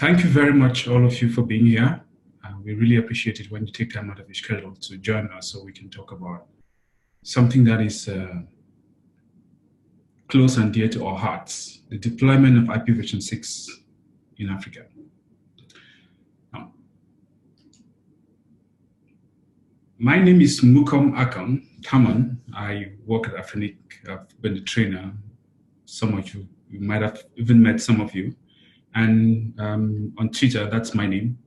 Thank you very much, all of you, for being here. We really appreciate it when you take time out of your schedule to join us so we can talk about something that is close and dear to our hearts, the deployment of IPv6 in Africa. Now, my name is Mukom Akam Taman. I work at Afrinic. I've been a trainer. Some of you might have even met some of you. And on Twitter, that's my name,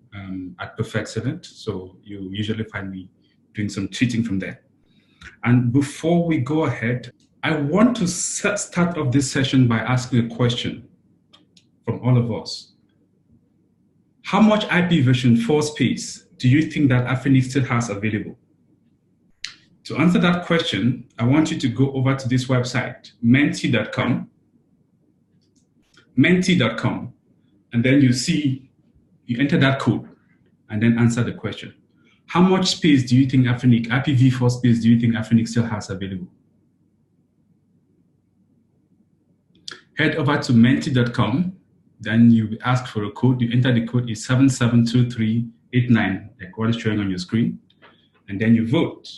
at @perfexcellent. So you usually find me doing some tweeting from there. And before we go ahead, I want to start off this session by asking a question from all of us. How much IPv4 space do you think that Afrinic still has available? To answer that question, I want you to go over to this website, menti.com, and then you enter that code and then answer the question. How much space do you think Afrinic, IPv4 space, do you think Afrinic still has available? Head over to menti.com, then you ask for a code. You enter the code is 772389, like what is showing on your screen, and then you vote.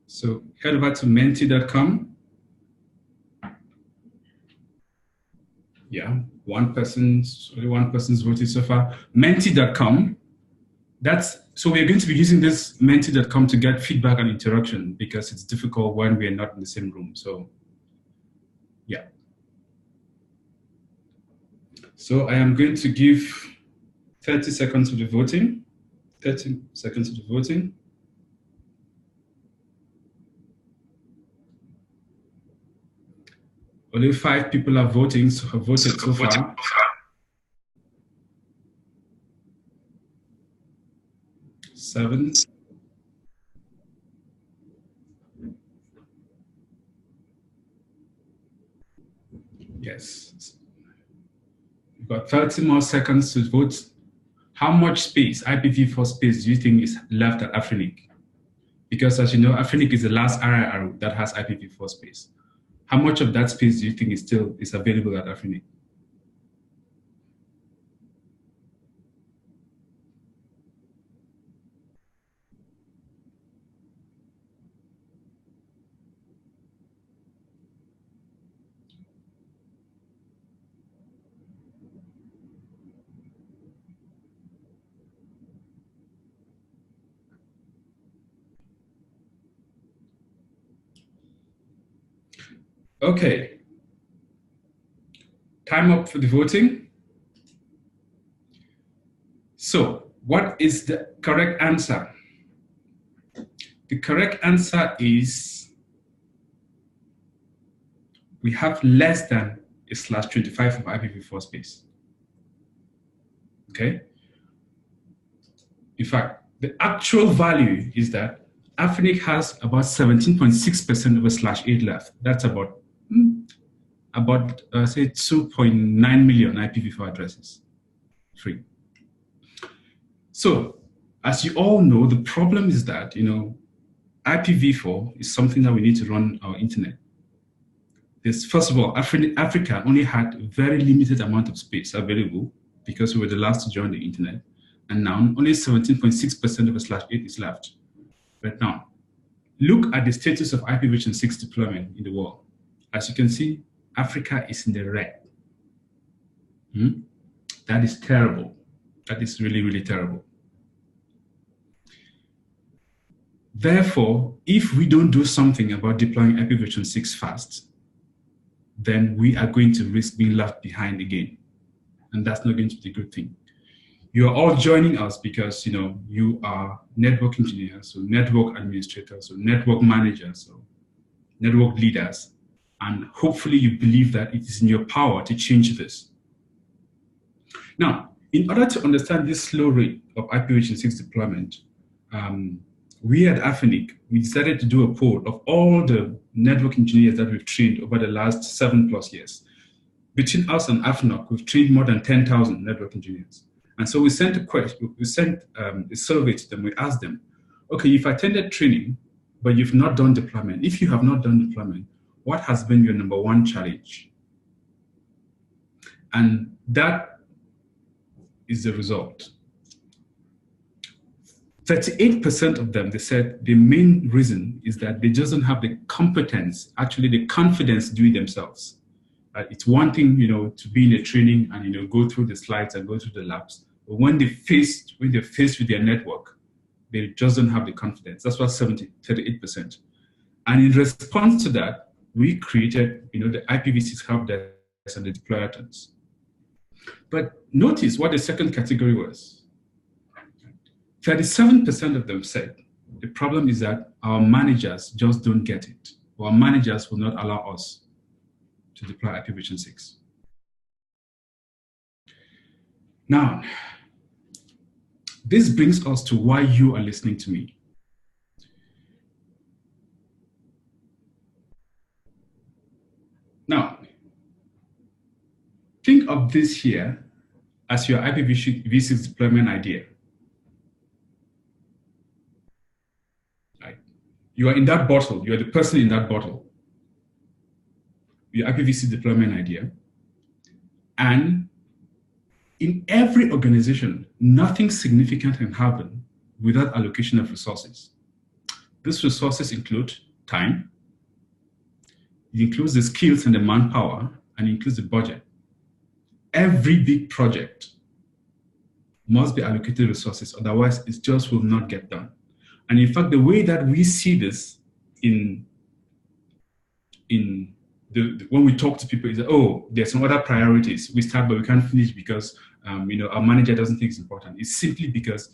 So head over to menti.com. Yeah, only one person's voted so far. Menti.com. So we're going to be using this menti.com to get feedback and interaction because it's difficult when we're not in the same room. So yeah. So I am going to give 30 seconds to the voting. 30 seconds to the voting. Only 5 people are voting, so have voted so far. Seven. Yes. We've got 30 more seconds to vote. How much space, IPv4 space, do you think is left at Afrinic? Because as you know, Afrinic is the last RIR that has IPv4 space. How much of that space do you think is available at Afrinic? Okay. Time up for the voting. So, what is the correct answer? The correct answer is we have less than a /25 of IPv4 space. Okay? In fact, the actual value is that Afrinic has about 17.6% of a /8 left. That's about say 2.9 million IPv4 addresses free. So, as you all know, the problem is that, IPv4 is something that we need to run our internet. First of all, Africa only had a very limited amount of space available because we were the last to join the internet. And now only 17.6% of a /8 is left. But now, look at the status of IPv6 deployment in the world. As you can see, Africa is in the red. That is terrible. That is really, really terrible. Therefore, if we don't do something about deploying IPv6 fast, then we are going to risk being left behind again. And that's not going to be a good thing. You are all joining us because you are network engineers, so network administrators, so network managers, so network leaders. And hopefully you believe that it is in your power to change this. Now, in order to understand this slow rate of IPv6 deployment, we at Afrinic, we decided to do a poll of all the network engineers that we've trained over the last 7+ years. Between us and Afrinic, we've trained more than 10,000 network engineers. And so we sent a question, we sent a survey to them. We asked them, okay, you've attended training, but you've not done deployment. If you have not done deployment, what has been your number one challenge? And that is the result. 38% of them, they said the main reason is that they just don't have the competence, actually the confidence to do it themselves. It's one thing, to be in a training and, go through the slides and go through the labs. But when they're faced with their network, they just don't have the confidence. That's what 38%. And in response to that, we created, the IPv6 help desk and the deployers. But notice what the second category was. 37% of them said the problem is that our managers just don't get it. Our managers will not allow us to deploy IPv6. Now, this brings us to why you are listening to me. Now, think of this here as your IPv6 deployment idea. Right? You are in that bottle. You are the person in that bottle. Your IPv6 deployment idea. And in every organization, nothing significant can happen without allocation of resources. These resources include time, it includes the skills and the manpower, and it includes the budget. Every big project must be allocated resources, otherwise it just will not get done. And in fact, the way that we see this when we talk to people is that, oh, there's some other priorities. We start, but we can't finish because our manager doesn't think it's important. It's simply because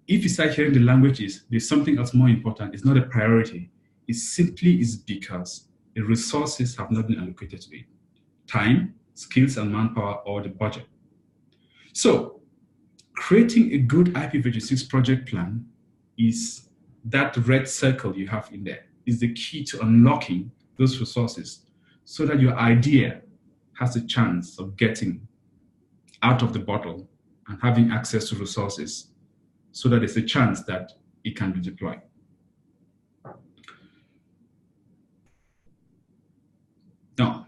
if you start hearing the languages, there's something else more important. It's not a priority. It simply is because the resources have not been allocated to it. Time, skills, and manpower, or the budget. So creating a good IPv6 project plan is that red circle you have in there, is the key to unlocking those resources so that your idea has a chance of getting out of the bottle and having access to resources so that there's a chance that it can be deployed. Now,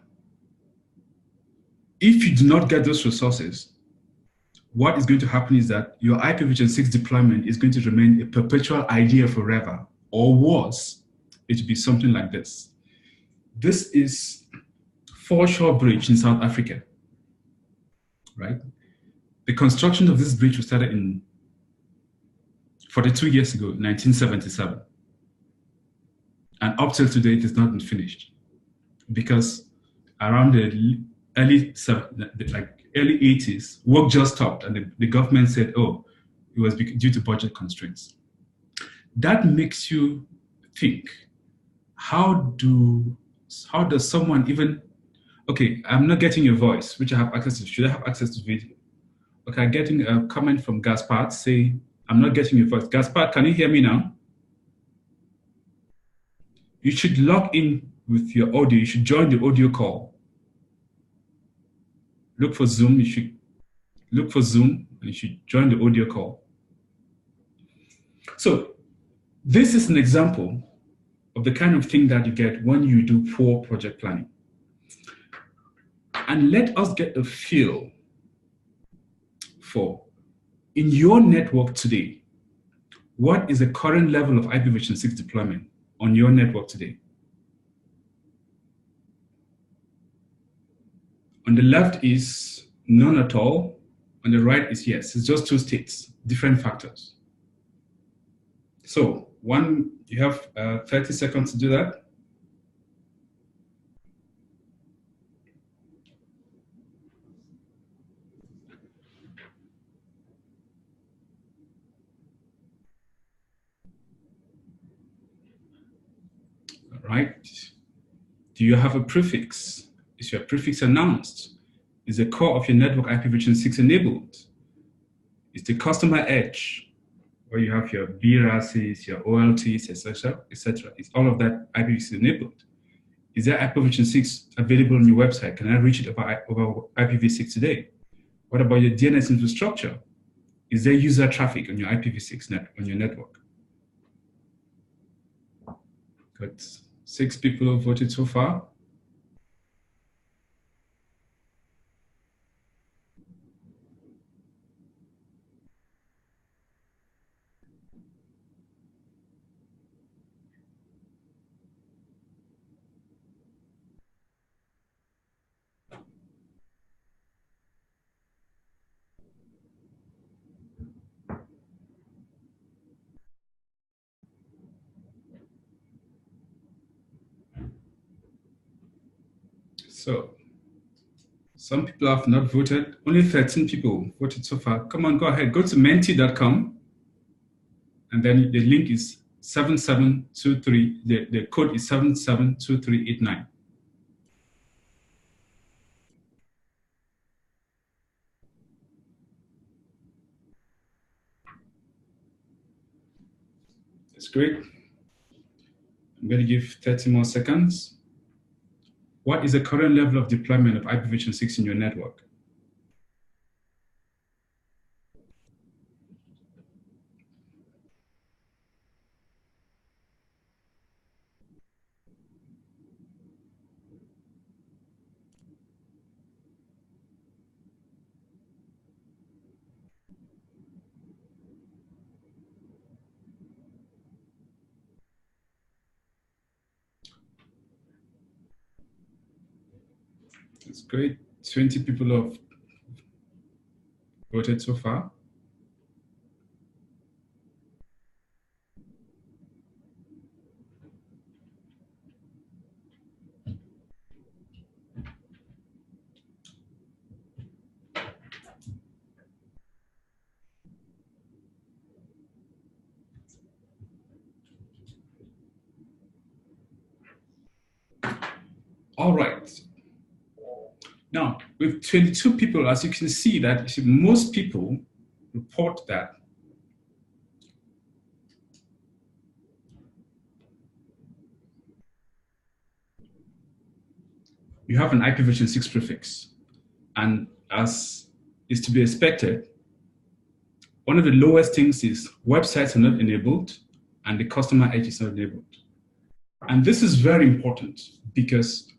if you do not get those resources, what is going to happen is that your IPv6 deployment is going to remain a perpetual idea forever, or worse, it will be something like this. This is Foreshore Bridge in South Africa, right? The construction of this bridge was started in 42 years ago, 1977. And up till today, it has not been finished because around the early 80s, work just stopped and the government said, oh, it was due to budget constraints. That makes you think, how does someone even, okay, I'm not getting your voice, which I have access to. Should I have access to video? Okay, I'm getting a comment from Gaspard saying, I'm not getting your voice. Gaspard, can you hear me now? You should log in with your audio. You should join the audio call. Look for Zoom. You should look for Zoom and you should join the audio call. So this is an example of the kind of thing that you get when you do poor project planning. And let us get a feel for, in your network today, what is the current level of IPv6 deployment on your network today? On the left is none at all. On the right is yes. It's just two states, different factors. So you have 30 seconds to do that. All right. Do you have a prefix? Is your prefix announced? Is the core of your network IPv6 enabled? Is the customer edge, where you have your BRACs, your OLTs, etc., etc.? Is all of that IPv6 enabled? Is there IPv6 available on your website? Can I reach it over IPv6 today? What about your DNS infrastructure? Is there user traffic on your IPv6 on your network? Got 6 people who voted so far. So some people have not voted. Only 13 people voted so far. Come on, go ahead. Go to menti.com. And then the link is 7723. The code is 772389. That's great. I'm going to give 30 more seconds. What is the current level of deployment of IPv6 in your network? That's great. 20 people have voted so far. All right. Now, with 22 people, as you can see that most people report that you have an IPv6 prefix. And as is to be expected, one of the lowest things is websites are not enabled and the customer edge is not enabled. And this is very important because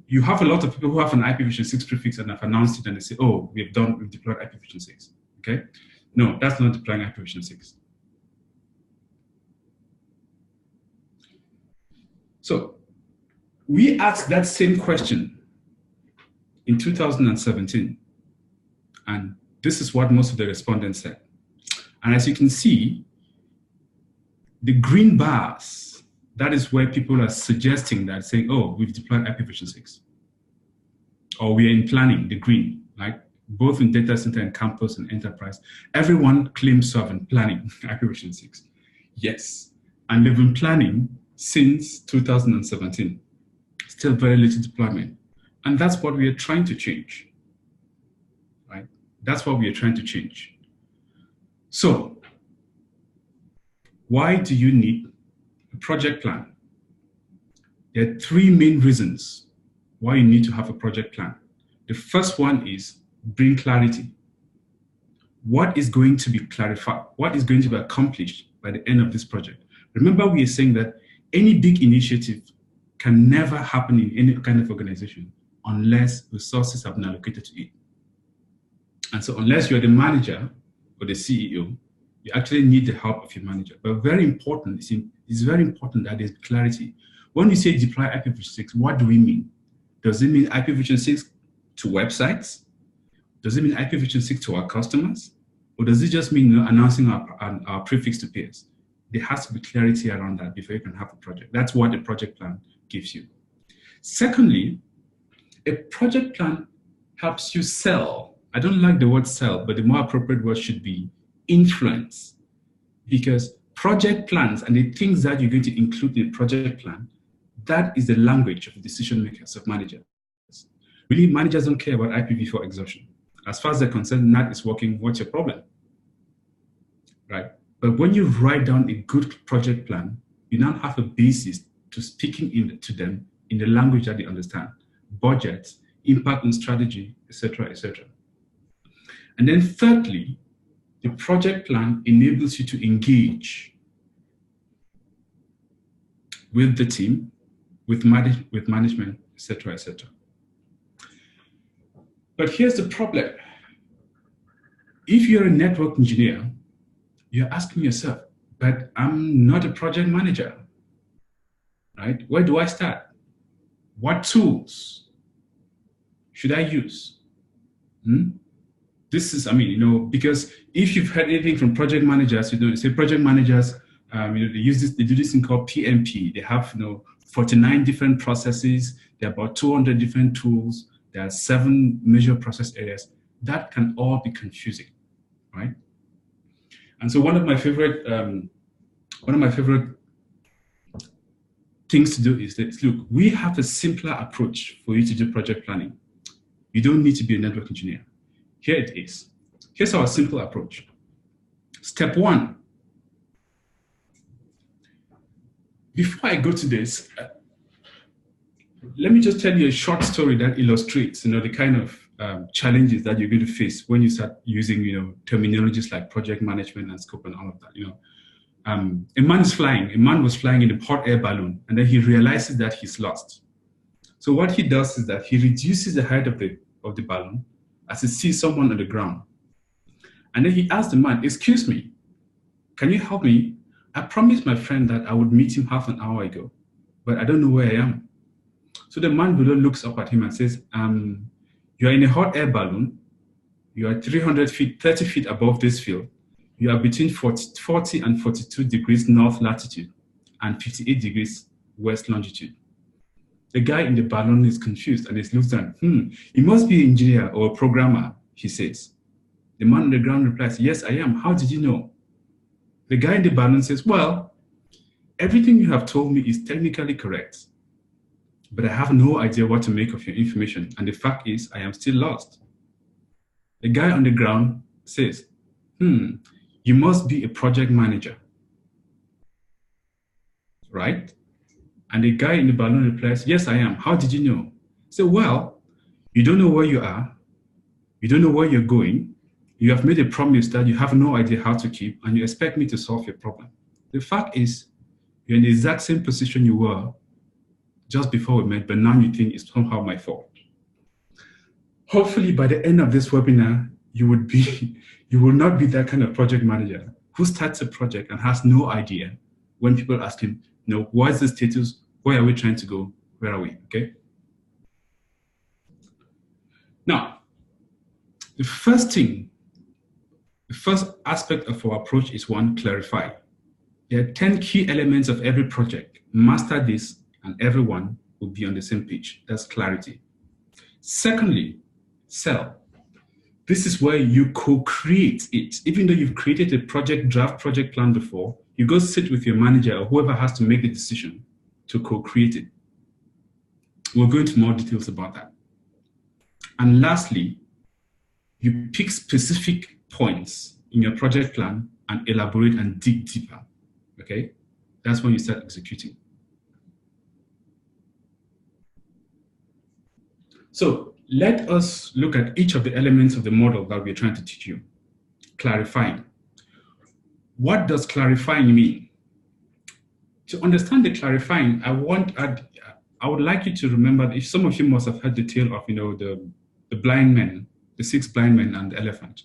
you have a lot of people who have an IPv6 prefix and have announced it and they say, oh, we've deployed IPv6, okay? No, that's not deploying IPv6. So we asked that same question in 2017, and this is what most of the respondents said. And as you can see, the green bars, that is where people are suggesting that, saying, oh, we've deployed IPv6. Or we are in planning, the green, like both in data center and campus and enterprise. Everyone claims to have been planning IPv6. Yes, and they've been planning since 2017. Still very little deployment. And that's what we are trying to change, right? That's what we are trying to change. So, why do you need a project plan? There are 3 main reasons why you need to have a project plan. The first one is bring clarity. What is going to be clarified? What is going to be accomplished by the end of this project? Remember, we are saying that any big initiative can never happen in any kind of organization unless resources have been allocated to it. And so unless you're the manager or the CEO, you actually need the help of your manager. But very important, it's very important that there's clarity. When we say deploy IPv6, what do we mean? Does it mean IPv6 to websites? Does it mean IPv6 to our customers? Or does it just mean announcing our prefix to peers? There has to be clarity around that before you can have a project. That's what a project plan gives you. Secondly, a project plan helps you sell. I don't like the word sell, but the more appropriate word should be influence. Because project plans and the things that you're going to include in a project plan, that is the language of decision makers, of managers. Really, managers don't care about IPv4 exhaustion. As far as they're concerned, NAT is working, what's your problem? Right? But when you write down a good project plan, you now have a basis to speaking to them in the language that they understand. Budget, impact on strategy, etc., etc. And then thirdly, the project plan enables you to engage with the team, with management, etc., etc. But here's the problem. If you're a network engineer, you're asking yourself, but I'm not a project manager, right? Where do I start? What tools should I use? This is, because if you've heard anything from project managers, they say project managers, they use this, they do this thing called PMP. They have, 49 different processes. There are about 200 different tools. There are 7 major process areas. That can all be confusing, right? And so one of my favorite things to do is that, look, we have a simpler approach for you to do project planning. You don't need to be a network engineer. Here it is. Here's our simple approach. Step 1. Before I go to this, let me just tell you a short story that illustrates, the kind of challenges that you're going to face when you start using, terminologies like project management and scope and all of that. A man was flying in a hot air balloon, and then he realizes that he's lost. So what he does is that he reduces the height of the balloon as he sees someone on the ground. And then he asks the man, "Excuse me, can you help me? I promised my friend that I would meet him half an hour ago, but I don't know where I am." So the man below looks up at him and says, "You are in a hot air balloon. You are 30 feet above this field. You are between 40 and 42 degrees north latitude and 58 degrees west longitude." The guy in the balloon is confused and is looks at, "He must be an engineer or a programmer," he says. The man on the ground replies, "Yes, I am. How did you know?" The guy in the balloon says, "Well, everything you have told me is technically correct, but I have no idea what to make of your information. And the fact is, I am still lost." The guy on the ground says, "You must be a project manager, right?" And the guy in the balloon replies, "Yes, I am. How did you know?" So, "Well, you don't know where you are. You don't know where you're going. You have made a promise that you have no idea how to keep, and you expect me to solve your problem. The fact is, you're in the exact same position you were just before we met, but now you think it's somehow my fault." Hopefully, by the end of this webinar, you will not be that kind of project manager who starts a project and has no idea when people ask him, "What is the status? Where are we trying to go? Where are we?" Okay. Now, the first aspect of our approach is one, clarify. There are 10 key elements of every project. Master this, and everyone will be on the same page. That's clarity. Secondly, sell. This is where you co-create it. Even though you've created a draft project plan before, you go sit with your manager or whoever has to make the decision to co-create it. We'll go into more details about that. And lastly, you pick specific points in your project plan and elaborate and dig deeper, okay? That's when you start executing. So let us look at each of the elements of the model that we're trying to teach you. Clarifying. What does clarifying mean? To understand the clarifying, I would like you to remember that if some of you must have heard the tale of, the blind men, the 6 blind men and the elephant.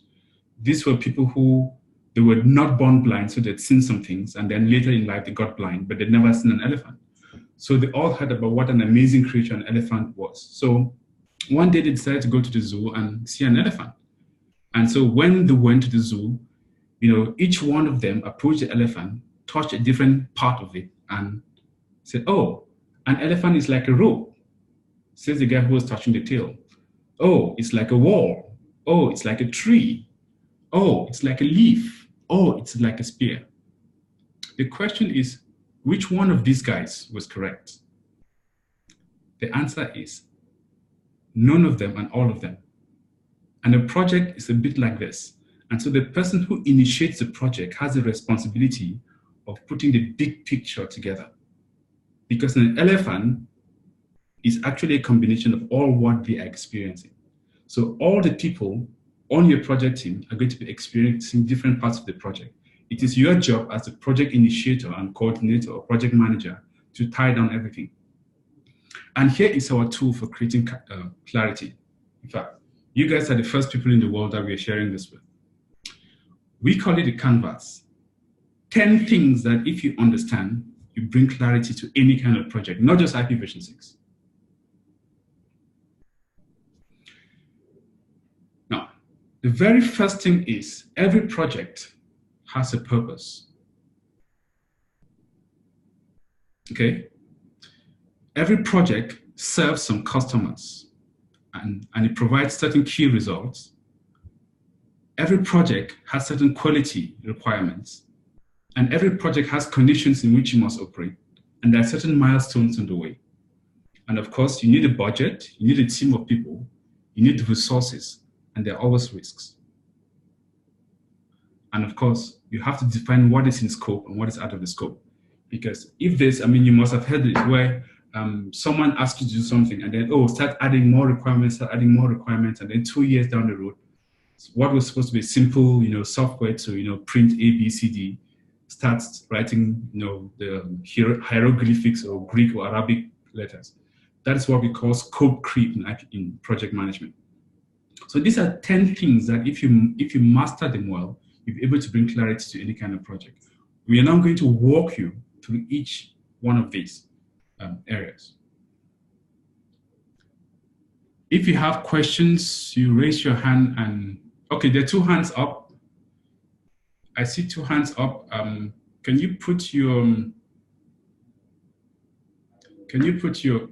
These were people who, they were not born blind, so they'd seen some things, and then later in life they got blind, but they'd never seen an elephant. So they all heard about what an amazing creature an elephant was. So one day they decided to go to the zoo and see an elephant. And so when they went to the zoo, each one of them approached the elephant, touched a different part of it, and said, "Oh, an elephant is like a rope," says the guy who was touching the tail. "Oh, it's like a wall. Oh, it's like a tree. Oh, it's like a leaf. Oh, it's like a spear." The question is, which one of these guys was correct? The answer is none of them and all of them. And a project is a bit like this. And so the person who initiates the project has the responsibility of putting the big picture together. Because an elephant is actually a combination of all what they are experiencing. So all the people on your project team are going to be experiencing different parts of the project. It is your job as a project initiator and coordinator or project manager to tie down everything. And here is our tool for creating clarity. In fact, you guys are the first people in the world that we are sharing this with. We call it a canvas. 10 things that if you understand, you bring clarity to any kind of project, not just IPv6. Now, the very first thing is every project has a purpose. Okay? Every project serves some customers and it provides certain key results. Every project has certain quality requirements, and every project has conditions in which you must operate, and there are certain milestones on the way. And of course, you need a budget, you need a team of people, you need the resources, and there are always risks. And of course, you have to define what is in scope and what is out of the scope. Because if there's, you must have heard it where someone asks you to do something and then, start adding more requirements, and then 2 years down the road, what was supposed to be simple, software to, print A, B, C, D, starts writing, the hieroglyphics or Greek or Arabic letters. That is what we call scope creep in project management. So these are 10 things that if you master them well, you'll be able to bring clarity to any kind of project. We are now going to walk you through each one of these areas. If you have questions, you raise your hand and, okay, there are 2 hands up. I see 2 hands up. Can you put your,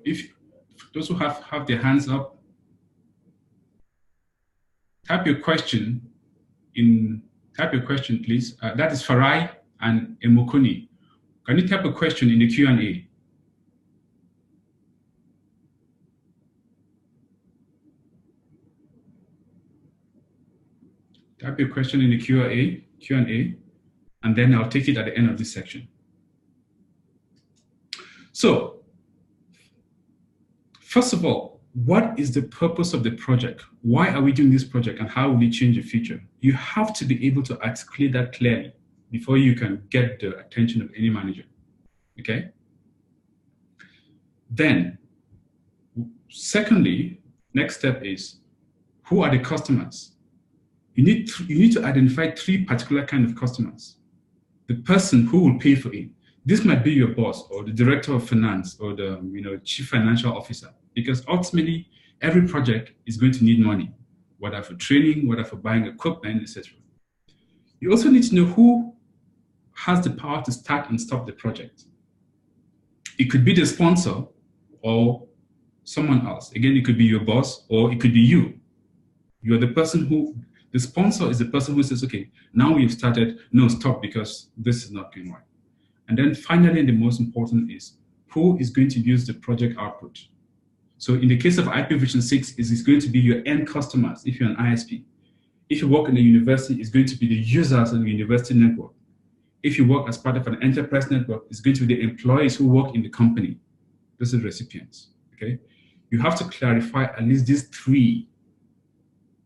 if those who have their hands up, type your question, please. That is Farai and Emokuni. Can you type a question in the Q&A? Type your question in the Q&A, and then I'll take it at the end of this section. So, first of all, what is the purpose of the project? Why are we doing this project, and how will it change the future? You have to be able to articulate that clearly before you can get the attention of any manager, okay? Then, secondly, next step is, who are the customers? You need to identify 3 particular kind of customers. The person who will pay for it. This might be your boss or the director of finance or the chief financial officer, because ultimately every project is going to need money, whether for training, whether for buying equipment, etc. You also need to know who has the power to start and stop the project. It could be the sponsor or someone else. Again, it could be your boss or it could be you. You're the person who. The sponsor is the person who says, okay, now we've started, no, stop because this is not going right. And then finally, the most important is who is going to use the project output. So in the case of IPv6, it's going to be your end customers if you're an ISP. If you work in a university, it's going to be the users of the university network. If you work as part of an enterprise network, it's going to be the employees who work in the company. This is recipients, okay? You have to clarify at least these 3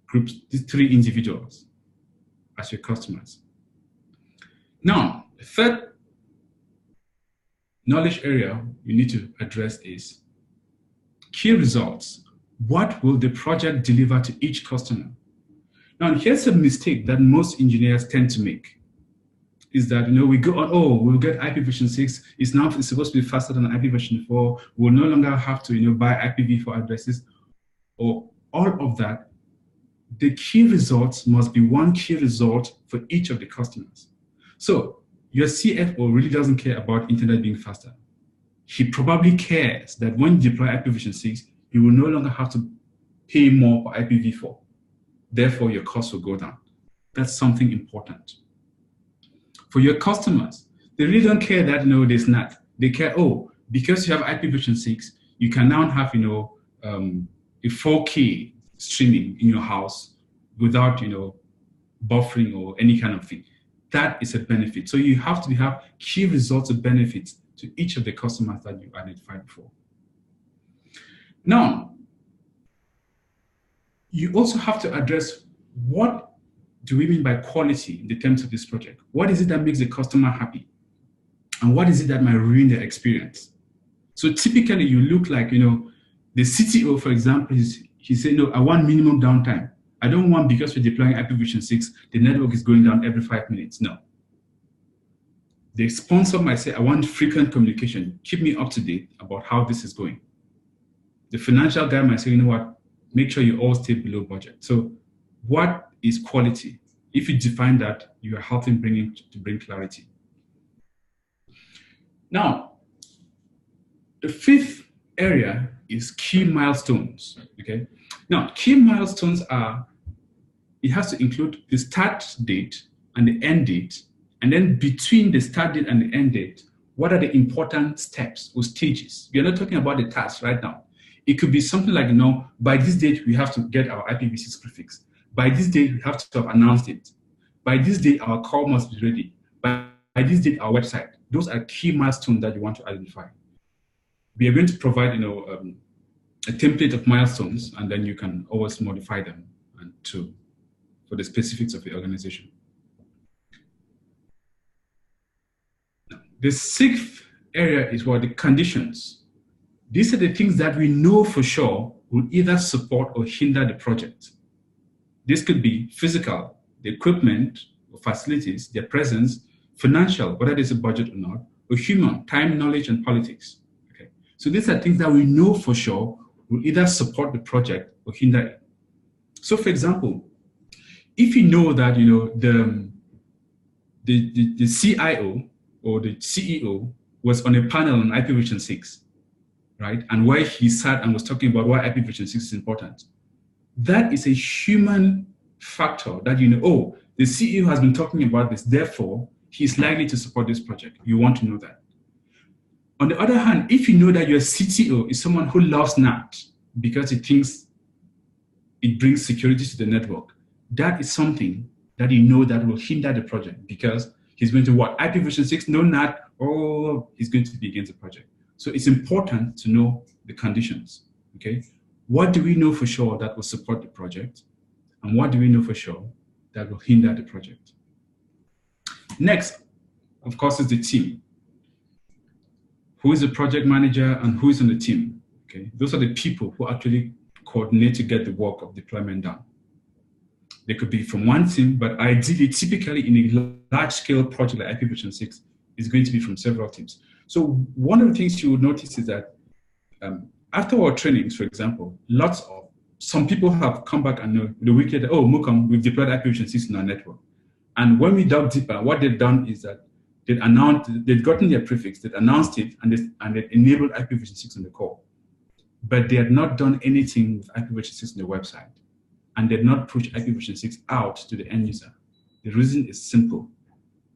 groups, these 3 individuals as your customers. Now, the third knowledge area you need to address is key results. What will the project deliver to each customer? Now, here's a mistake that most engineers tend to make, is that we go on, we'll get IPv6, it's supposed to be faster than IPv4, we'll no longer have to buy IPv4 addresses, or all of that. The key results must be one key result for each of the customers. So your CFO really doesn't care about internet being faster. He probably cares that when you deploy IPv6, you will no longer have to pay more for IPv4. Therefore, your costs will go down. That's something important. For your customers, they really don't care that there's NAT. They care, because you have IPv6, you can now have a 4K streaming in your house without buffering or any kind of thing. That is a benefit. So you have to have key results of benefits to each of the customers that you identified before. Now, you also have to address what do we mean by quality in the terms of this project? What is it that makes the customer happy? And what is it that might ruin their experience? So typically you look like, the CTO, for example, he said, no, I want minimum downtime. I don't want, because we're deploying IPv6, the network is going down every 5 minutes. No. The sponsor might say, I want frequent communication. Keep me up to date about how this is going. The financial guy might say, you know what, make sure you all stay below budget. So what is quality? If you define that, you are helping to bring clarity. Now, the fifth area is key milestones, okay? Now, key milestones it has to include the start date and the end date, and then between the start date and the end date, what are the important steps or stages? We're not talking about the task right now. It could be something like, by this date, we have to get our IPv6 prefix. By this date, we have to have announced it. By this date, our call must be ready. By this date, our website. Those are key milestones that you want to identify. We are going to provide, a template of milestones, and then you can always modify them for the specifics of the organization. The sixth area is the conditions. These are the things that we know for sure will either support or hinder the project. This could be physical, the equipment or facilities, their presence, financial, whether there's a budget or not, or human, time, knowledge, and politics. Okay. So these are things that we know for sure will either support the project or hinder it. So for example, if you know that the CIO or the CEO was on a panel on IPv6, right? And where he sat and was talking about why IPv6 is important. That is a human factor that the CEO has been talking about this, therefore, he's likely to support this project. You want to know that. On the other hand, if you know that your CTO is someone who loves NAT because he thinks it brings security to the network, that is something that that will hinder the project because he's going to IPv6, no NAT, he's going to be against the project. So it's important to know the conditions, okay? What do we know for sure that will support the project? And what do we know for sure that will hinder the project? Next, of course, is the team. Who is the project manager and who is on the team? Okay, those are the people who actually coordinate to get the work of deployment done. They could be from one team, but ideally, typically in a large-scale project like IPv6, it's going to be from several teams. So one of the things you will notice is that after our trainings, for example, some people have come back and the week later, Mukam, we've deployed IPv6 in our network. And when we dug deeper, what they've done is that they've gotten their prefix, they've announced it, and they've enabled IPv6 on the core. But they had not done anything with IPv6 on the website. And they've not pushed IPv6 out to the end user. The reason is simple.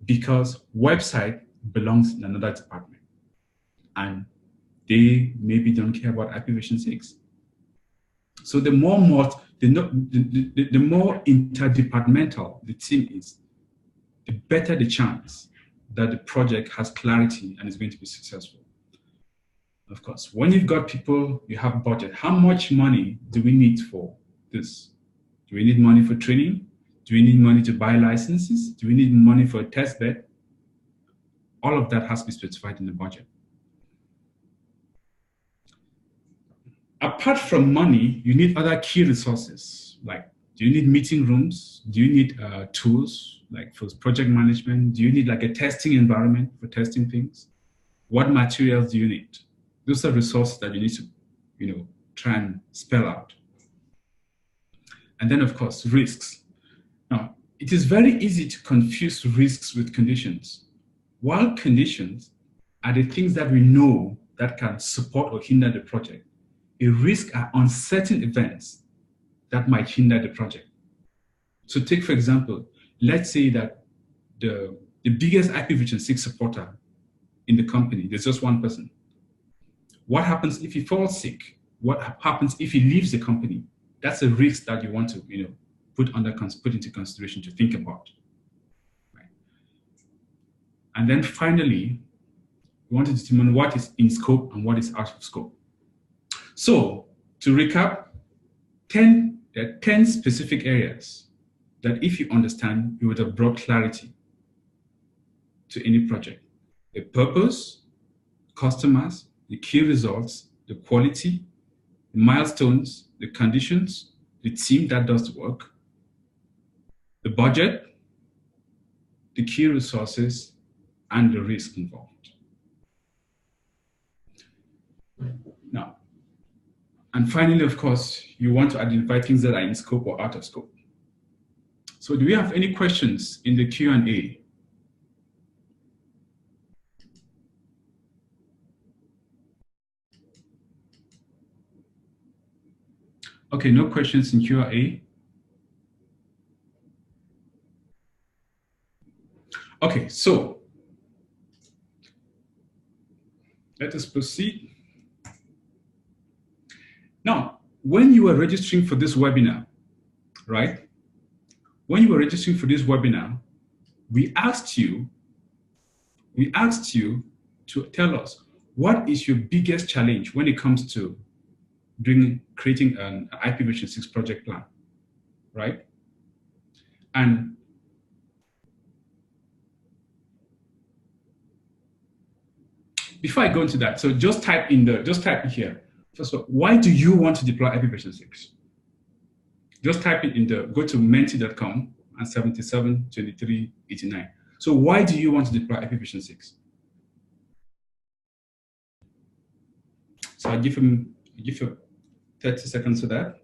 Because website belongs in another department. And they maybe don't care about IPv6. So the more interdepartmental the team is, the better the chance that the project has clarity and is going to be successful. Of course, when you've got people, you have budget. How much money do we need for this? Do we need money for training? Do we need money to buy licenses? Do we need money for a test bed? All of that has to be specified in the budget. Apart from money, you need other key resources. Like, do you need meeting rooms? Do you need tools, like for project management? Do you need like a testing environment for testing things? What materials do you need? Those are resources that you need to, try and spell out. And then, of course, risks. Now, it is very easy to confuse risks with conditions. While conditions are the things that we know that can support or hinder the project, a risk are uncertain events that might hinder the project. So take, for example, let's say that the biggest IPv6 supporter in the company, there's just one person. What happens if he falls sick? What happens if he leaves the company? That's a risk that you want to, put into consideration to think about. Right? And then finally, we want to determine what is in scope and what is out of scope. So to recap, there are 10 specific areas that if you understand, you would have brought clarity to any project. The purpose, customers, the key results, the quality, the milestones, the conditions, the team that does the work, the budget, the key resources, and the risk involved. Now, and finally, of course, you want to identify things that are in scope or out of scope. So do we have any questions in the Q&A? Okay, no questions in Q&A. Okay, so let us proceed. Now, when you were registering for this webinar, right? When you were registering for this webinar, we asked you to tell us what is your biggest challenge when it comes to creating an IPv6 project plan, right? And before I go into that, so just type here. First of all, why do you want to deploy IPv6? Just type it go to menti.com and 772389. So why do you want to deploy IPv6? So I'll give you 30 seconds for that.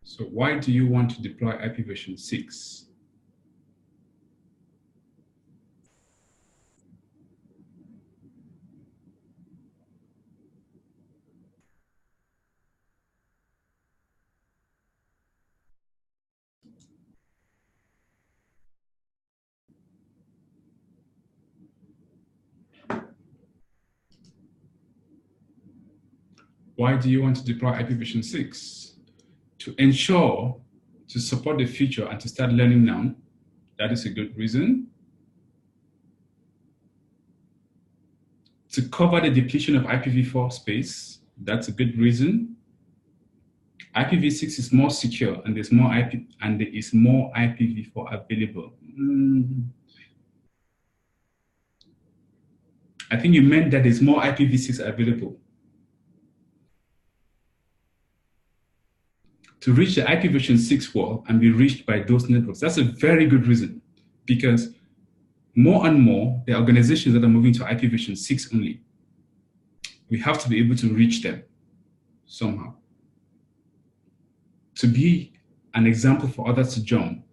So why do you want to deploy IPv6? Why do you want to deploy IPv6? To ensure, to support the future and to start learning now. That is a good reason. To cover the depletion of IPv4 space. That's a good reason. IPv6 is more secure and there is more IPv4 available. I think you meant that there's more IPv6 available. To reach the IPv6 wall and be reached by those networks. That's a very good reason, because more and more, the organizations that are moving to IPv6 only, we have to be able to reach them somehow. To be an example for others to join,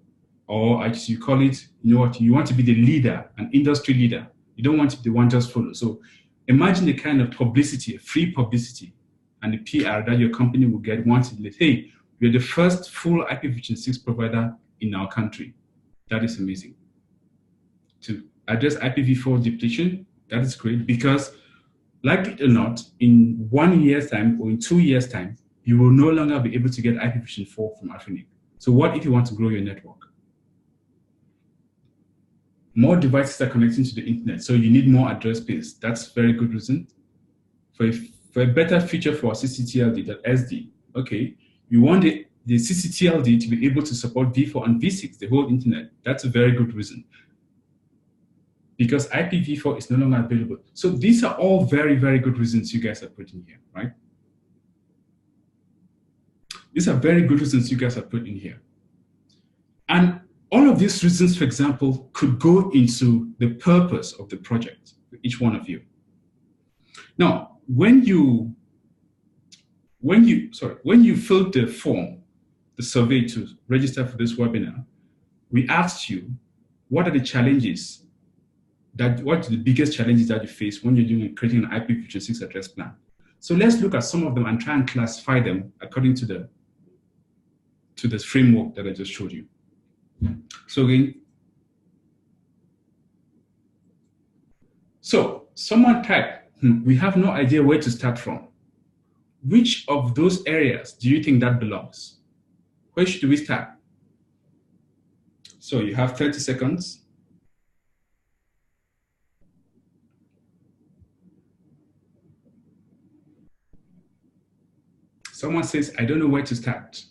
or as you call it, you know what, you want to be the leader, an industry leader. You don't want to be the one just follow. So imagine the kind of publicity, free publicity, and the PR that your company will get once it, hey, we're the first full IPv6 provider in our country. That is amazing. To address IPv4 depletion, that is great, because like it or not, in 1 year's time or in 2 years' time, you will no longer be able to get IPv4 from Afrinic. So what if you want to grow your network? More devices are connecting to the internet, so you need more address space. That's a very good reason. For a better feature for ccTLD.sd, okay, you want the ccTLD to be able to support v4 and v6, the whole internet. That's a very good reason, because IPv4 is no longer available. So these are all very, very good reasons you guys are putting here, right? These are very good reasons you guys are putting here. And all of these reasons, for example, could go into the purpose of the project for each one of you. Now, when you filled the form, the survey to register for this webinar, we asked you, what are the challenges what are the biggest challenges that you face when you're creating an IPv6 address plan? So let's look at some of them and try and classify them according to the framework that I just showed you. So again, someone typed, we have no idea where to start from. Which of those areas do you think that belongs? Where should we start? So you have 30 seconds. Someone says, I don't know where to start.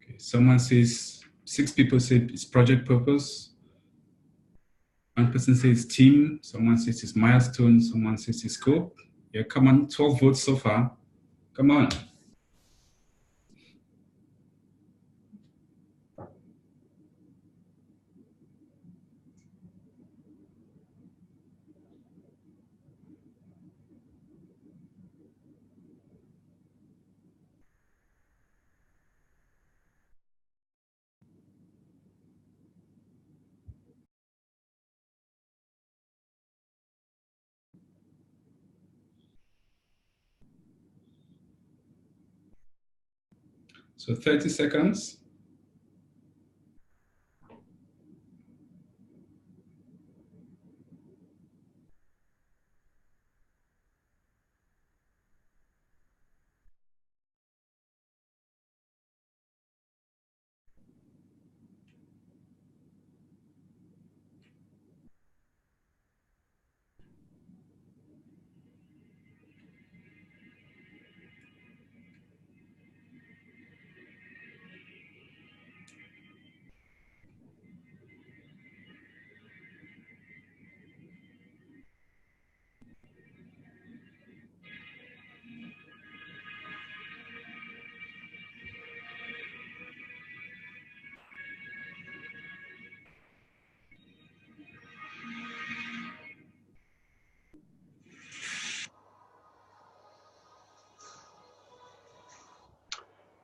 Okay. Someone says, 6 people say it's project purpose. One person says team, someone says it's milestone, someone says it's scope. Yeah, come on, 12 votes so far. Come on. So 30 seconds.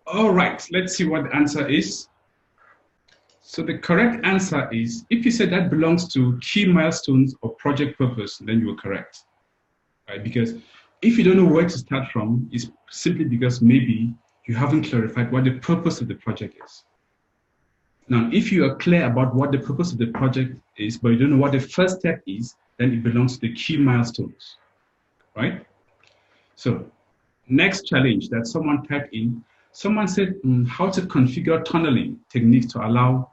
All right, let's see what the answer is. So the correct answer is, if you said that belongs to key milestones or project purpose, then you were correct, right? Because if you don't know where to start from, it's simply because maybe you haven't clarified what the purpose of the project is. Now, if you are clear about what the purpose of the project is, but you don't know what the first step is, then it belongs to the key milestones, right? So next challenge that someone typed in, someone said how to configure tunneling techniques to allow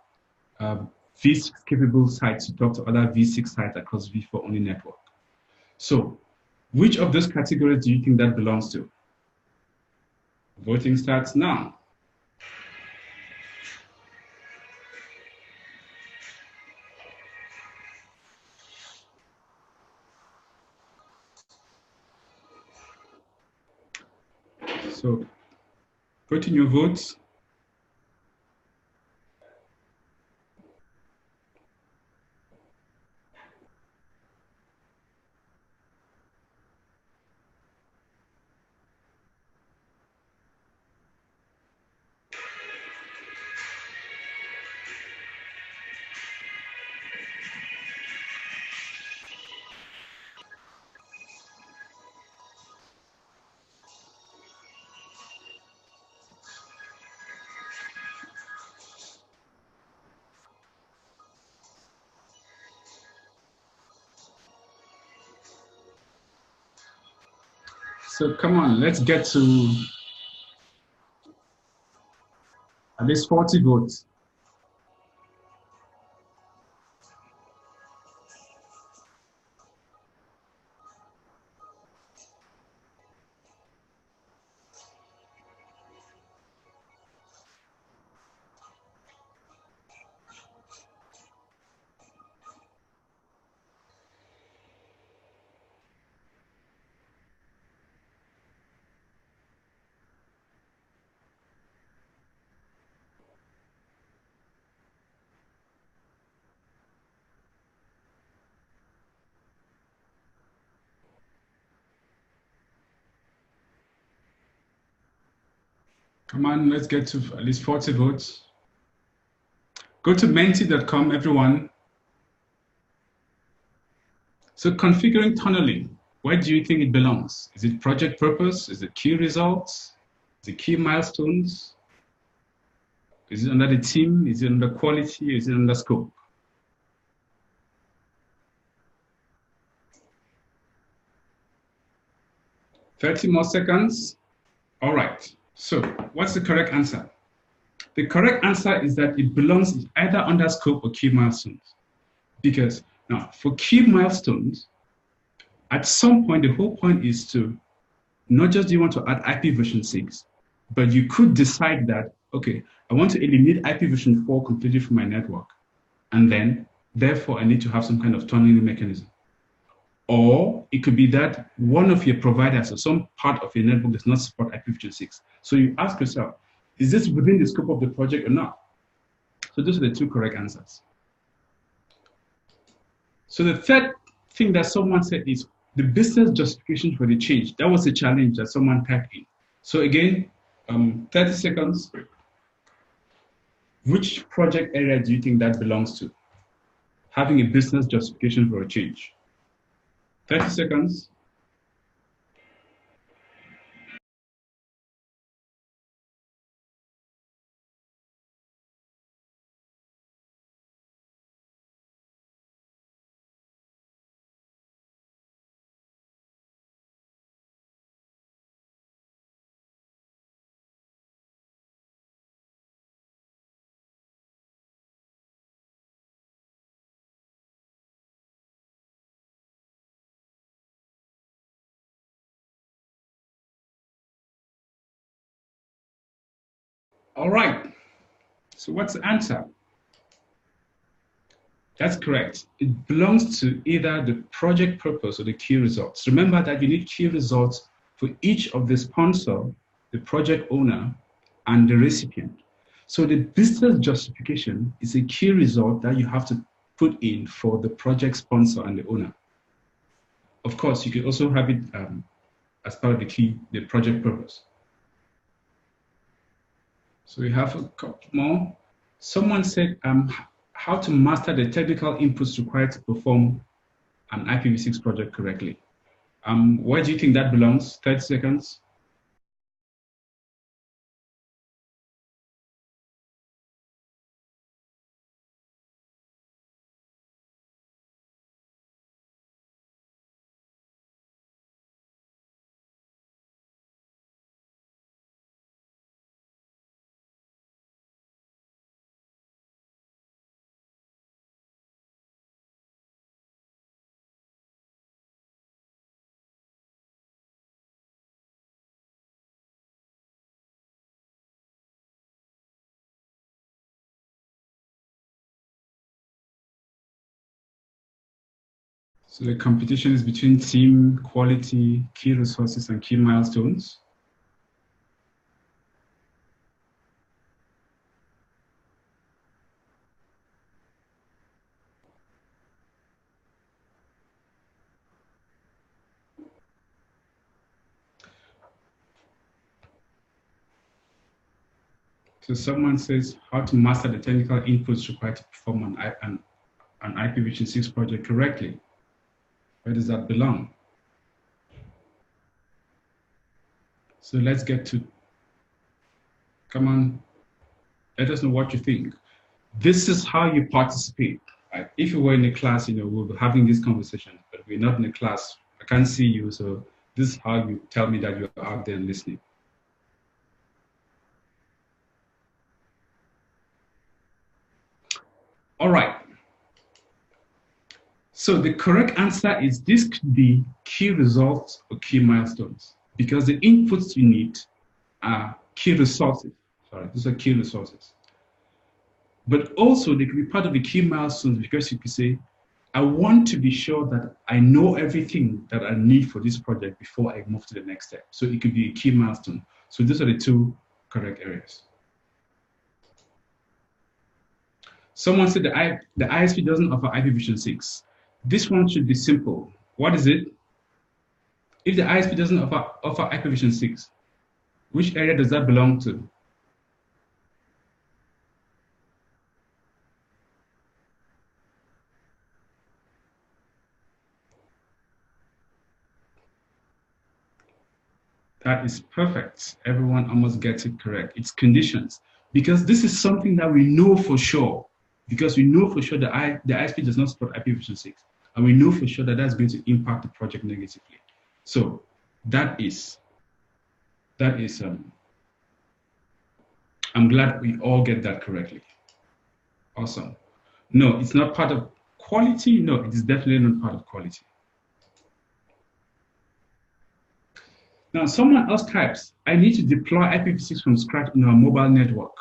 V6 capable sites to talk to other V6 sites across V4 only network. So which of those categories do you think that belongs to? Voting starts now. So put in your votes. So come on, let's get to at least 40 votes. Come on, let's get to at least 40 votes. Go to menti.com, everyone. So configuring tunneling, where do you think it belongs? Is it project purpose? Is it key results? Is it key milestones? Is it under the team? Is it under quality? Is it under scope? Thirty more seconds. All right. So what's the correct answer? The correct answer is that it belongs either under scope or key milestones. Because now for key milestones, at some point, the whole point is to not just do you want to add IPv6, but you could decide that, okay, I want to eliminate IPv4 completely from my network. And then, therefore, I need to have some kind of tunneling mechanism. Or it could be that one of your providers or some part of your network does not support IPv6. So you ask yourself, is this within the scope of the project or not? So those are the two correct answers. So the third thing that someone said is the business justification for the change. That was a challenge that someone typed in. So again, 30 seconds. Which project area do you think that belongs to? Having a business justification for a change. 30 seconds. All right. So what's the answer? That's correct. It belongs to either the project purpose or the key results. Remember that you need key results for each of the sponsor, the project owner, and the recipient. So the business justification is a key result that you have to put in for the project sponsor and the owner. Of course, you can also have it as part of the project purpose. So we have a couple more. Someone said how to master the technical inputs required to perform an IPv6 project correctly. Where do you think that belongs? 30 seconds. So the competition is between team, quality, key resources, and key milestones. So someone says how to master the technical inputs required to perform an IPv6 project correctly. Where does that belong? So let's get to, come on, let us know what you think. This is how you participate. Right? If you were in a class, we'll be having this conversation, but we're not in a class. I can't see you, so this is how you tell me that you're out there listening. All right. So the correct answer is this could be key results or key milestones because the inputs you need are key resources. Sorry, these are key resources. But also they could be part of the key milestones because you could say, I want to be sure that I know everything that I need for this project before I move to the next step. So it could be a key milestone. So these are the two correct areas. Someone said the ISP doesn't offer IPv6. This one should be simple. What is it? If the ISP doesn't offer IPv6, which area does that belong to? That is perfect. Everyone almost gets it correct. It's conditions. Because this is something that we know for sure. Because we know for sure that the ISP does not support IPv6. And we know for sure that that's going to impact the project negatively. So that is I'm glad we all get that correctly. Awesome. No, it's not part of quality. No, it is definitely not part of quality. Now, someone else types, I need to deploy IPv6 from scratch in our mobile network.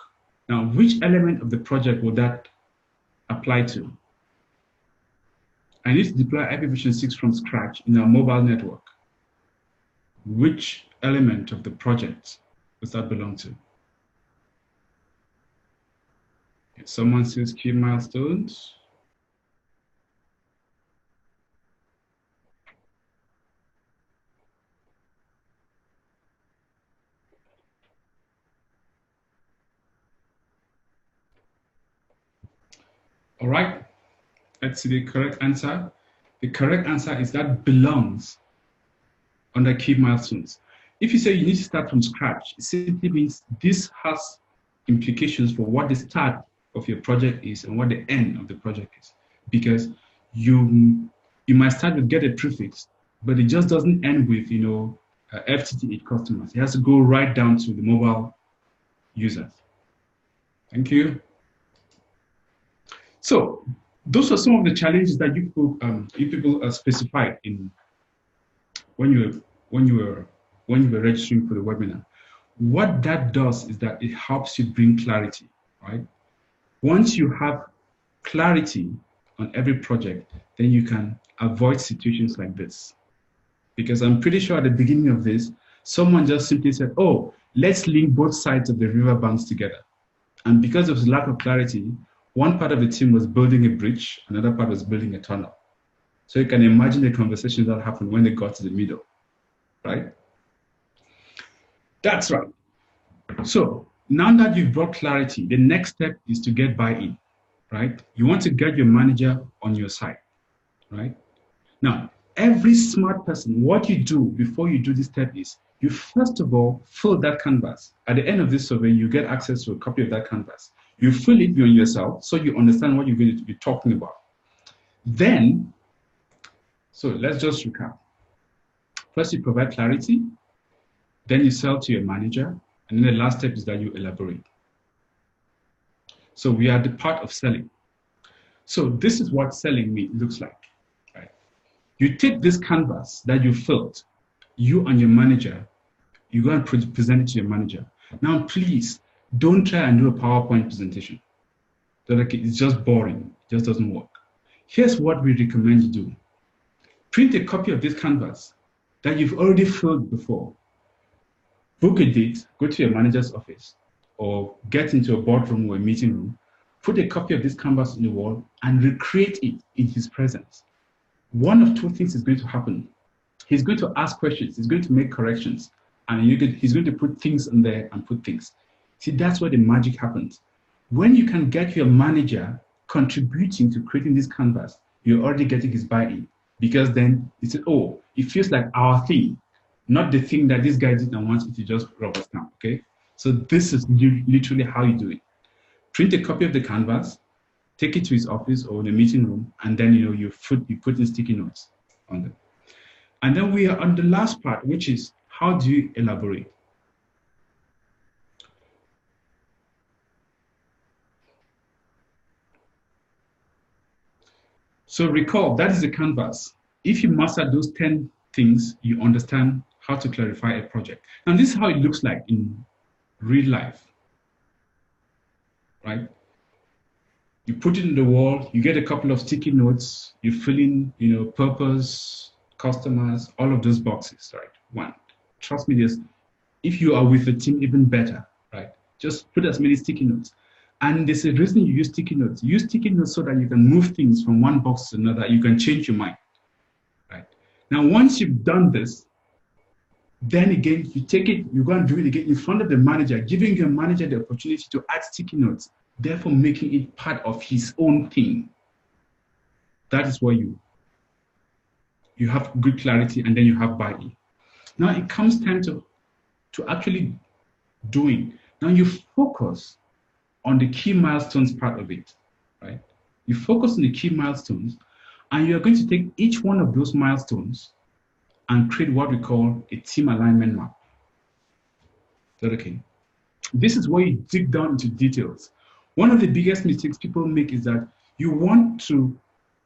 Now, which element of the project will that apply to? I need to deploy IPv6 from scratch in our mobile network. Which element of the project does that belong to? Okay, someone says key milestones. All right, let's see the correct answer. The correct answer is that belongs under key milestones. If you say you need to start from scratch, it simply means this has implications for what the start of your project is and what the end of the project is. Because you might start with get a prefix, but it just doesn't end with FTTH customers. It has to go right down to the mobile users. Thank you. So those are some of the challenges that you people specified in when you were registering for the webinar. What that does is that it helps you bring clarity, right? Once you have clarity on every project, then you can avoid situations like this. Because I'm pretty sure at the beginning of this, someone just simply said, oh, let's link both sides of the river banks together. And because of the lack of clarity, one part of the team was building a bridge, another part was building a tunnel. So you can imagine the conversation that happened when they got to the middle, right? That's right. So now that you've brought clarity, the next step is to get buy-in, right? You want to get your manager on your side, right? Now, every smart person, what you do before you do this step is you first of all fill that canvas. At the end of this survey, you get access to a copy of that canvas. You fill it on yourself so you understand what you're going to be talking about. Then, so let's just recap. First, you provide clarity. Then you sell to your manager. And then the last step is that you elaborate. So we are the part of selling. So this is what selling looks like. Right? You take this canvas that you filled, you and your manager, you go and present it to your manager. Now, please, don't try and do a PowerPoint presentation. It's just boring. It just doesn't work. Here's what we recommend you do. Print a copy of this canvas that you've already filled before. Book a date, go to your manager's office, or get into a boardroom or a meeting room, put a copy of this canvas on the wall, and recreate it in his presence. One of two things is going to happen. He's going to ask questions, he's going to make corrections, and he's going to put things in there and put things. See, that's where the magic happens. When you can get your manager contributing to creating this canvas, you're already getting his buy-in. Because then he said, oh, it feels like our thing, not the thing that this guy did and wants it to just rubber stamp, okay? So this is literally how you do it. Print a copy of the canvas, take it to his office or the meeting room, and then you put in sticky notes on them. And then we are on the last part, which is how do you elaborate? So recall, that is the canvas. If you master those 10 things, you understand how to clarify a project. And this is how it looks like in real life, right? You put it in the wall, you get a couple of sticky notes, you fill in, purpose, customers, all of those boxes, right? One, trust me, if you are with a team, even better, right? Just put as many sticky notes. And there's a reason you use sticky notes. Use sticky notes so that you can move things from one box to another. You can change your mind, right? Now, once you've done this, then again, you take it, you go and do it again in front of the manager, giving your manager the opportunity to add sticky notes, therefore making it part of his own thing. That is where you have good clarity and then you have buy-in. Now it comes time to actually doing. Now you focus on the key milestones part of it, right? You focus on the key milestones and you're going to take each one of those milestones and create what we call a team alignment map. Is that okay? This is where you dig down into details. One of the biggest mistakes people make is that you want to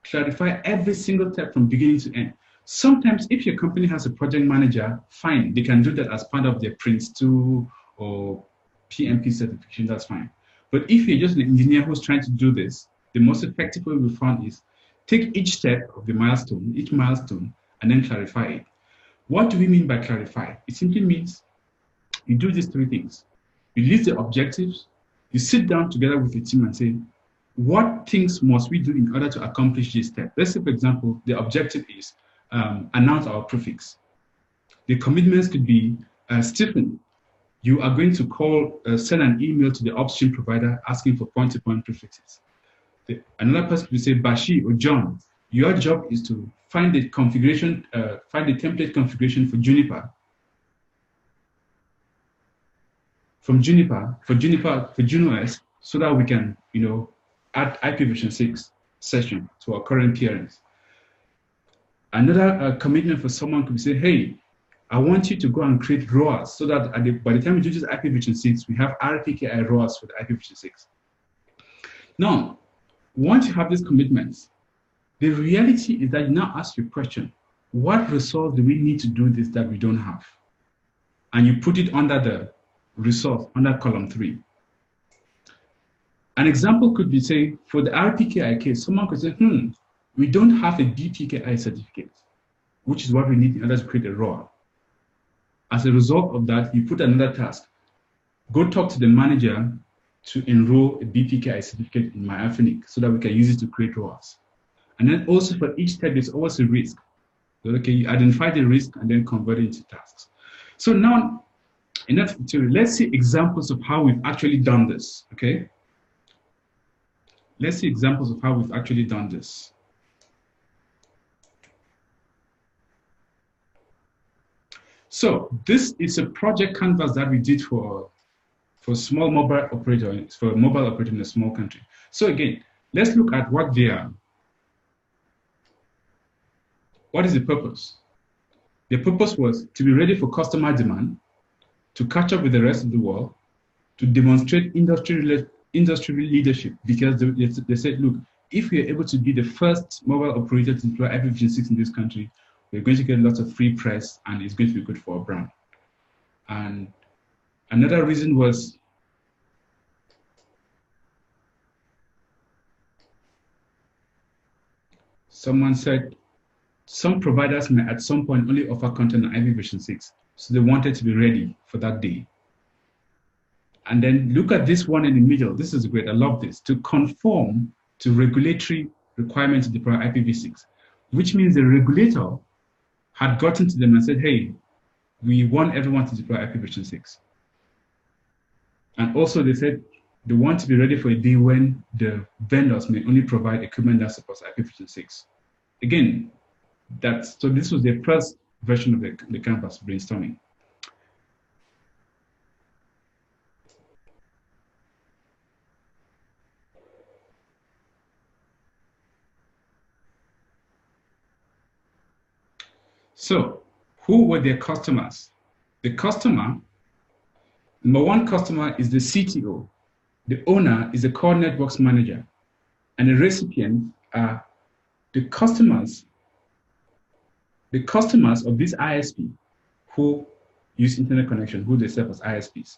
clarify every single step from beginning to end. Sometimes if your company has a project manager, fine, they can do that as part of their Prince2 or PMP certification, that's fine. But if you're just an engineer who's trying to do this, the most effective way we found is take each step of the milestone, each milestone, and then clarify it. What do we mean by clarify? It simply means you do these three things. You list the objectives, you sit down together with the team and say, what things must we do in order to accomplish this step? Let's say, for example, the objective is announce our prefix. The commitments could be, Stephen, you are going to call, send an email to the upstream provider asking for point-to-point prefixes. Another person could say, Bashi or John, your job is to find the configuration, find the template configuration for Juniper. For JunoOS, so that we can, add IPv6 session to our current clearance. Another commitment for someone could say, hey, I want you to go and create ROAS so that by the time we do this IPv6, we have RPKI ROAS for the IPv6. Now, once you have these commitments, the reality is that you now ask your question, what resource do we need to do this that we don't have? And you put it under the resource, under column 3. An example could be, say, for the RPKI case, someone could say, we don't have a BPKI certificate, which is what we need in order to create a ROA. As a result of that, you put another task. Go talk to the manager to enroll a BPKI certificate in my Afrinic so that we can use it to create ROAs. And then also for each step, there's always a risk. So, okay, you identify the risk and then convert it into tasks. So now, let's see examples of how we've actually done this, okay? Let's see examples of how we've actually done this. So this is a project canvas that we did for small mobile operator, for a mobile operator in a small country. So again, let's look at what they are. What is the purpose? The purpose was to be ready for customer demand, to catch up with the rest of the world, to demonstrate industry leadership, because they said, look, if we are able to be the first mobile operator to deploy IPv6 in this country, we're going to get lots of free press and it's going to be good for our brand. And another reason was someone said some providers may at some point only offer content on IPv6, so they wanted to be ready for that day. And then look at this one in the middle. This is great. I love this. To conform to regulatory requirements to deploy IPv6, which means the regulator had gotten to them and said, hey, we want everyone to deploy IPv6. And also they said they want to be ready for a day when the vendors may only provide equipment that supports IPv6. Again, so this was the first version of the campus brainstorming. So who were their customers? The customer, number one customer is the CTO. The owner is the core networks manager. And the recipient are the customers of this ISP who use internet connection, who they serve as ISPs.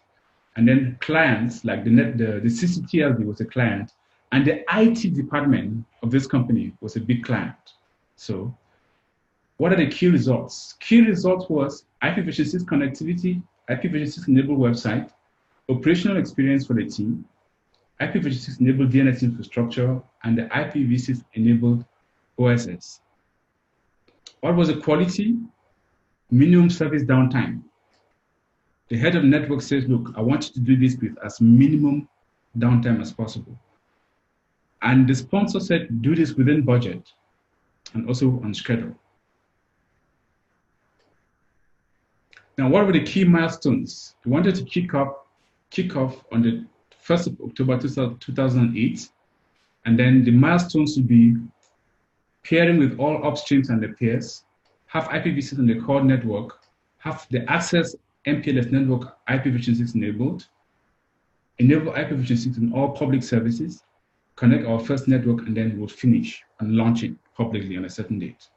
And then clients, like the CCTLD was a client, and the IT department of this company was a big client. So what are the key results? Key results was IPv6 connectivity, IPv6 enabled website, operational experience for the team, IPv6 enabled DNS infrastructure, and the IPv6 enabled OSS. What was the quality? Minimum service downtime. The head of network says, look, I want you to do this with as minimum downtime as possible. And the sponsor said, do this within budget and also on schedule. Now, what were the key milestones? We wanted to kick off on the 1st of October 2008, and then the milestones would be pairing with all upstreams and the peers, have IPv6 on the core network, have the access MPLS network IPv6 enabled, enable IPv6 in all public services, connect our first network, and then we'll finish and launch it publicly on a certain date.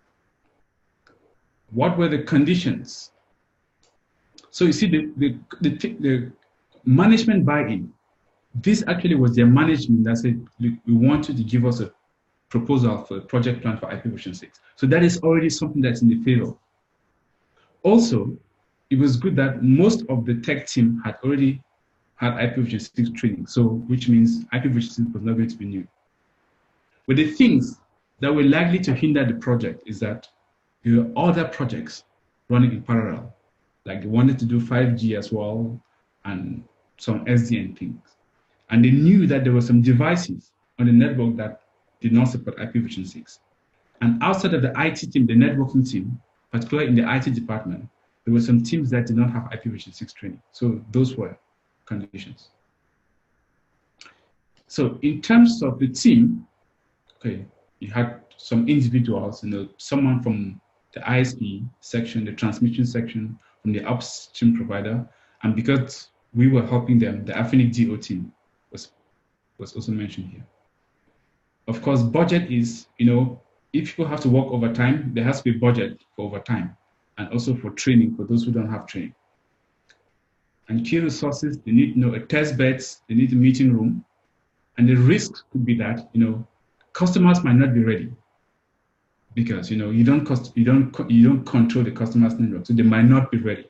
What were the conditions? So you see the management buy-in. This actually was their management that said, we want you to give us a proposal for a project plan for IPv6. So that is already something that's in the favor. Also, it was good that most of the tech team had already had IPv6 training, so which means IPv6 was not going to be new. But the things that were likely to hinder the project is that there were other projects running in parallel, like they wanted to do 5G as well and some SDN things. And they knew that there were some devices on the network that did not support IPv6. And outside of the IT team, the networking team, particularly in the IT department, there were some teams that did not have IPv6 training. So those were conditions. So in terms of the team, okay, you had some individuals, someone from the ISP section, the transmission section, from the upstream provider, and because we were helping them, the Afrinic DO team was also mentioned here. Of course, budget is, if people have to work overtime, there has to be budget for overtime and also for training for those who don't have training. And key resources, they need a test beds, they need a meeting room. And the risk could be that, customers might not be ready because, you don't control the customer's network, so they might not be ready.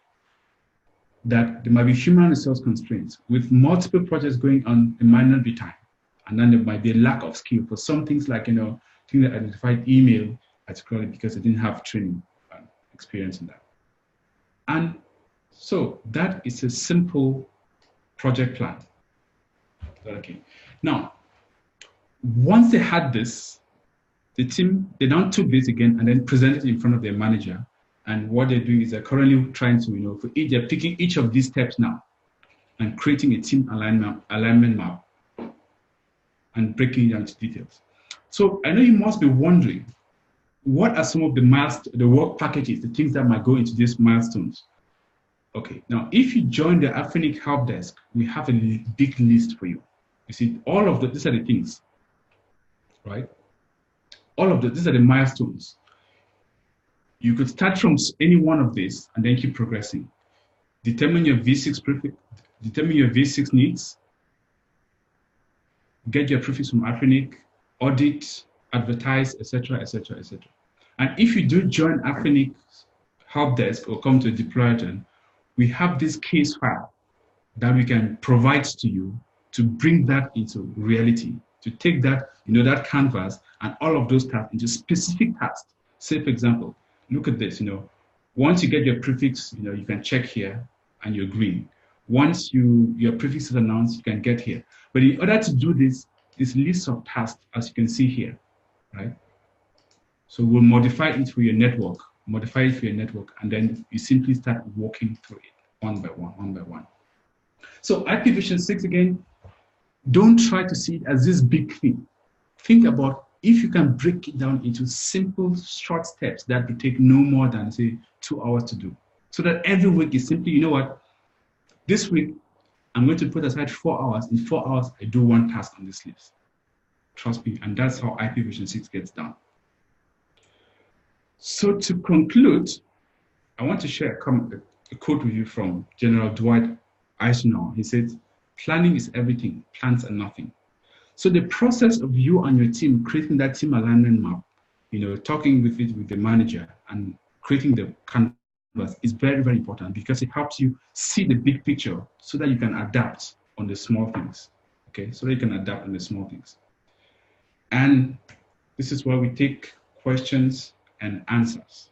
That there might be human resource constraints. With multiple projects going on, there might not be time. And then there might be a lack of skill for some things like, things that identified email, particularly because they didn't have training and experience in that. And so that is a simple project plan. Okay. Now, once they had this, the team, they now took this again and then presented it in front of their manager. And what they're doing is they're currently trying to, they're picking each of these steps now and creating a team alignment map and breaking it down to details. So I know you must be wondering, what are some of the work packages, the things that might go into these milestones? Okay, now if you join the Afrinic help desk, we have a big list for you. You see, all of these are the things, right? These are the milestones. You could start from any one of these and then keep progressing. Determine your V6 prefix, determine your V6 needs, get your prefix from Afrinic, audit, advertise, etc., etc., etc. And if you do join Afrinic help desk or come to a deployer, we have this case file that we can provide to you to bring that into reality, to take that, that canvas and all of those tasks into specific tasks. Say, for example, look at this, once you get your prefix, you can check here and you're green. Once your prefix is announced, you can get here. But in order to do this list of tasks, as you can see here, right? So we'll modify it for your network, and then you simply start walking through it one by one. So IPv6, again, don't try to see it as this big thing. Think about if you can break it down into simple, short steps that will take no more than, say, 2 hours to do. So that every week is simply, this week, I'm going to put aside 4 hours. In 4 hours, I do one task on this list. Trust me, and that's how IPv6 gets done. So to conclude, I want to share a quote with you from General Dwight Eisenhower. He said, "Planning is everything, plans are nothing." So the process of you and your team creating that team alignment map, talking with the manager and creating the canvas is very, very important because it helps you see the big picture so that you can adapt on the small things. Okay, so that you can adapt on the small things. And this is where we take questions and answers.